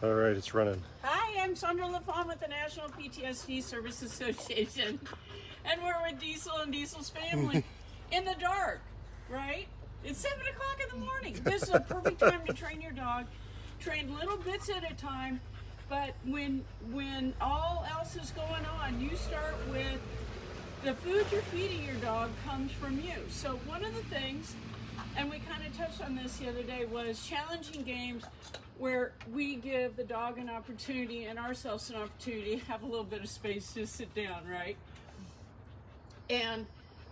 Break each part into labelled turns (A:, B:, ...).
A: All right, it's running.
B: Hi, I'm Sandra LaFawn with the National PTSD Service Association, and we're with Diesel and Diesel's family in the dark, right? It's 7 o'clock in the morning. This is a perfect time to train your dog. Train little bits at a time, but when all else is going on, you start with the food you're feeding your dog comes from you. So one of the things, and we kind of touched on this the other day, was challenging games where we give the dog an opportunity and ourselves an opportunity to have a little bit of space to sit down, right? And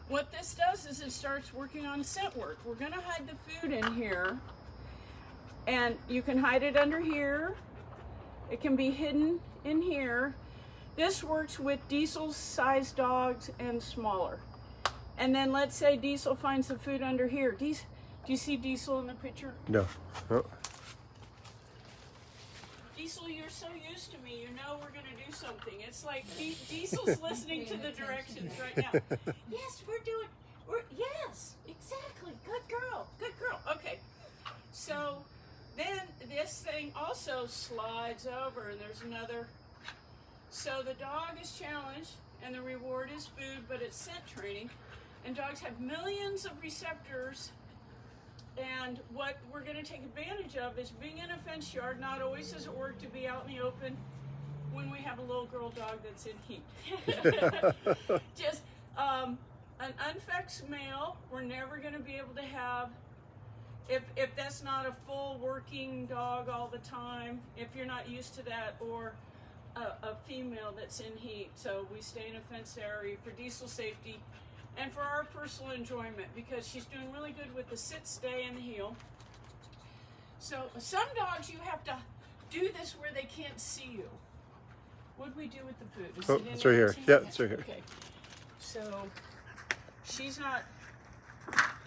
B: what this does is it starts working on scent work. We're going to hide the food in here, and you can hide it under here. It can be hidden in here. This works with Diesel's size dogs and smaller. And then let's say Diesel finds the food under here. Do you see Diesel in the picture?
A: No. Oh.
B: Diesel, you're so used to me. You know we're going to do something. It's like Diesel's listening to the directions right now. Yes, yes, exactly. Good girl. Good girl. Okay. So then this thing also slides over, and there's another. So the dog is challenged, and the reward is food, but it's scent training. And dogs have millions of receptors. And what we're going to take advantage of is being in a fenced yard. Not always does it work to be out in the open when we have a little girl dog that's in heat. Just an unfexed male, we're never going to be able to have, if that's not a full working dog all the time, if you're not used to that, or a female that's in heat. So we stay in a fenced area for Diesel safety and for our personal enjoyment, because she's doing really good with the sit, stay, and the heel. So some dogs you have to do this where they can't see you. What do we do with the food?
A: It's right here. Yeah, it's right here.
B: Okay. So she's not.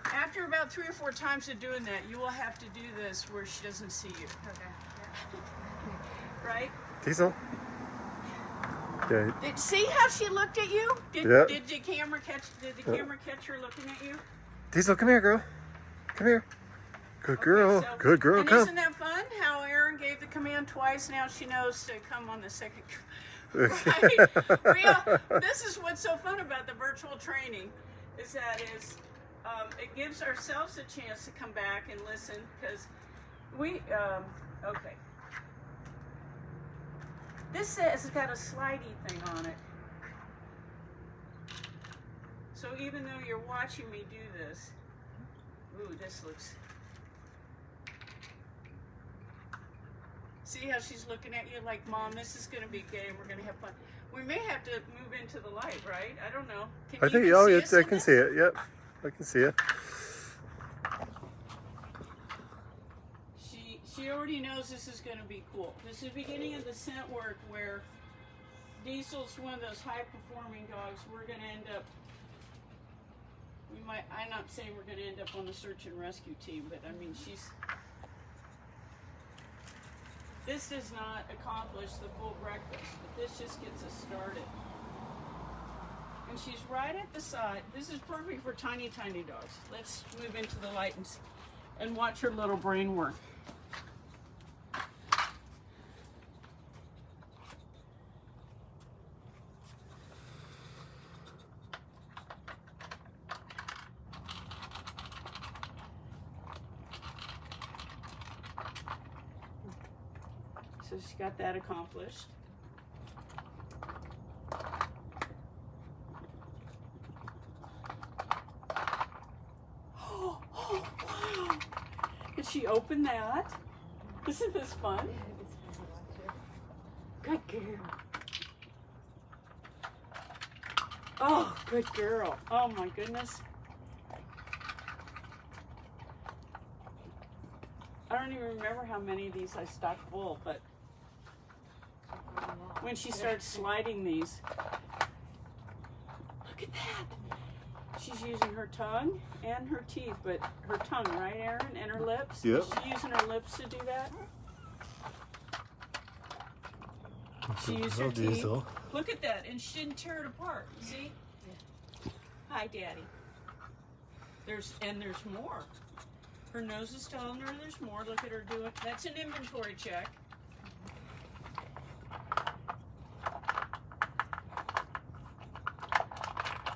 B: After about 3 or 4 times of doing that, you will have to do this where she doesn't see you. Okay. Yeah. Right?
A: Diesel. Yeah.
B: See how she looked at you? Did the camera catch her looking at you?
A: Diesel, come here, girl. Come here. Good girl.
B: Okay, so,
A: good girl. Come.
B: Isn't that fun? How Erin gave the command twice. Now she knows to come on the second. Right? This is what's so fun about the virtual training, is that it gives ourselves a chance to come back and listen, because we okay. This says it's got a slidey thing on it. So even though you're watching me do this, ooh, this looks. See how she's looking at you like, Mom, this is going to be gay and we're going to have fun. We may have to move into the light, right? I don't know.
A: I think, oh, yes, I can see it. Yep, I can see it.
B: She already knows this is going to be cool. This is the beginning of the scent work where Diesel's one of those high-performing dogs. We're going to end up, I'm not saying we're going to end up on the search and rescue team, but I mean, this does not accomplish the full breakfast, but this just gets us started. And she's right at the side. This is perfect for tiny, tiny dogs. Let's move into the light and watch her little brain work. So she got that accomplished. Oh, wow. Did she open that? Isn't this fun? Good girl. Oh, good girl. Oh my goodness. I don't even remember how many of these I stocked full, but when she starts sliding these, look at that. She's using her tongue and her teeth, but her tongue, right, Erin? And her lips?
A: Yep.
B: Is she using her lips to do that? She used her teeth. Look at that, and she didn't tear it apart. See? Hi, Daddy. There's more. Her nose is telling her there's more. Look at her do it. That's an inventory check.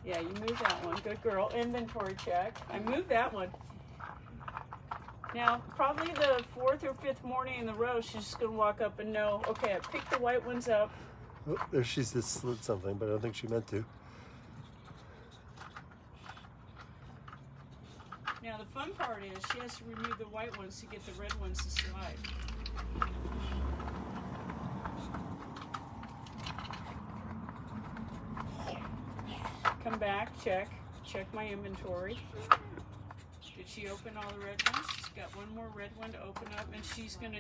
B: Yeah, you moved that one. Good girl. Inventory check. I moved that one. Now, probably the 4th or 5th morning in the row, she's just going to walk up and know, okay, I picked the white ones up.
A: Oh, there she's just slid something, but I don't think she meant to.
B: Now, the fun part is she has to remove the white ones to get the red ones to slide. Come back, check my inventory. Did she open all the red ones? She's got one more red one to open up, and she's gonna.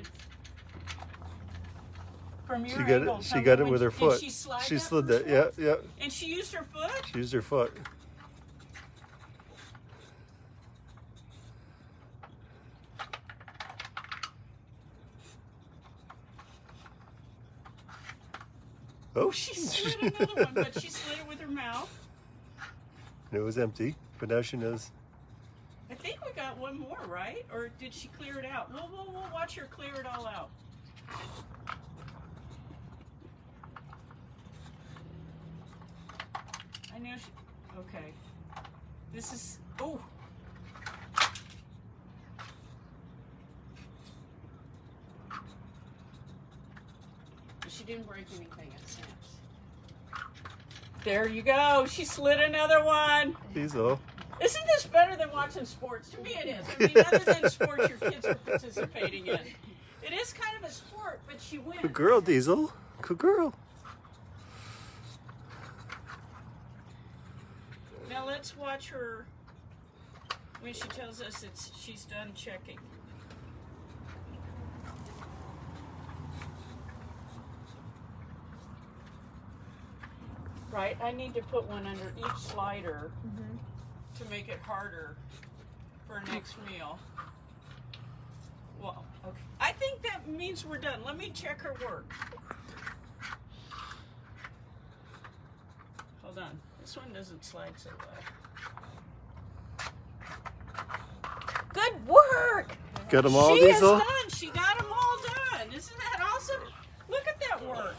B: From your angle,
A: she got it with her foot.
B: She
A: slid that. Yeah, yeah.
B: And she used her foot?
A: She used her foot. Oh,
B: she slid another one, but she slid it with her mouth.
A: It was empty, but now she knows.
B: I think we got one more, right? Or did she clear it out? We'll watch her clear it all out. I know she. Okay. This is. Oh. She didn't break anything at Sam's. There you go. She slid another one.
A: Diesel.
B: Isn't this better than watching sports? To me it is. I mean, other than sports your kids are participating in. It is kind of a sport, but she wins.
A: Good girl, Diesel. Good girl.
B: Now let's watch her when she tells us she's done checking. Right, I need to put one under each slider to make it harder for next meal. Well, okay. I think that means we're done. Let me check her work. Hold on. This one doesn't slide so well. Good work!
A: Got them all,
B: Diesel?
A: Diesel?
B: She is done. She got them all done. Isn't that awesome? Look at that work.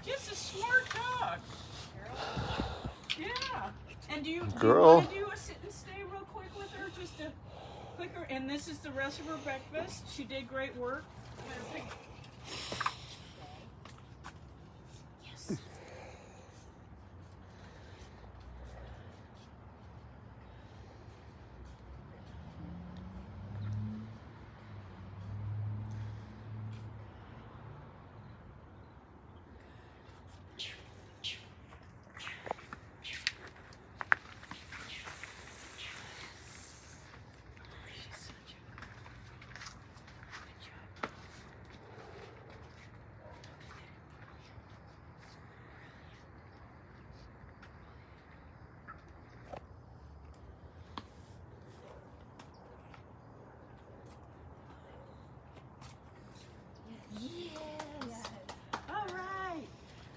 B: Just a smart dog. Yeah. And do you want to do a sit and stay real quick with her? Just a quicker. And this is the rest of her breakfast. She did great work. I'm gonna pick. Yes.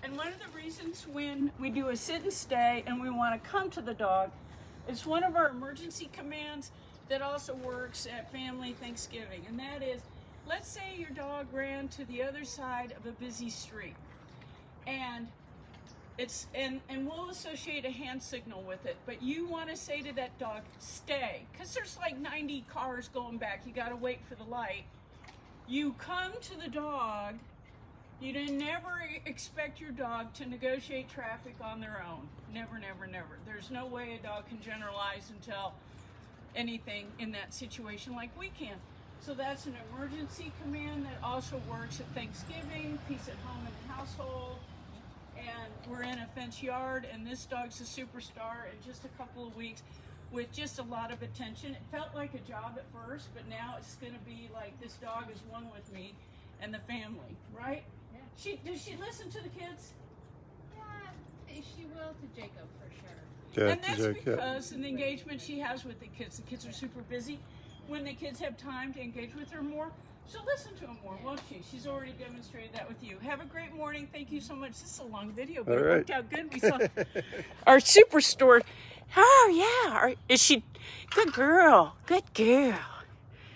B: And one of the reasons when we do a sit and stay and we want to come to the dog, it's one of our emergency commands that also works at family Thanksgiving. And that is, let's say your dog ran to the other side of a busy street. And we'll associate a hand signal with it, but you want to say to that dog, stay, because there's like 90 cars going back. You got to wait for the light. You come to the dog. You never expect your dog to negotiate traffic on their own. Never, never, never. There's no way a dog can generalize and tell anything in that situation like we can. So that's an emergency command that also works at Thanksgiving, peace at home and household. And we're in a fence yard, and this dog's a superstar in just a couple of weeks with just a lot of attention. It felt like a job at first, but now it's going to be like this dog is one with me and the family, right? Yeah. Does she listen to the kids?
C: Yeah, she will to Jacob for sure.
A: Yeah,
B: And that's because of the engagement she has with the kids are super busy. When the kids have time to engage with her more, she'll listen to them more, won't she? She's already demonstrated that with you. Have a great morning. Thank you so much. This is a long video, but it worked out good. We saw our superstore. Oh, yeah. Is she? Good girl. Good girl.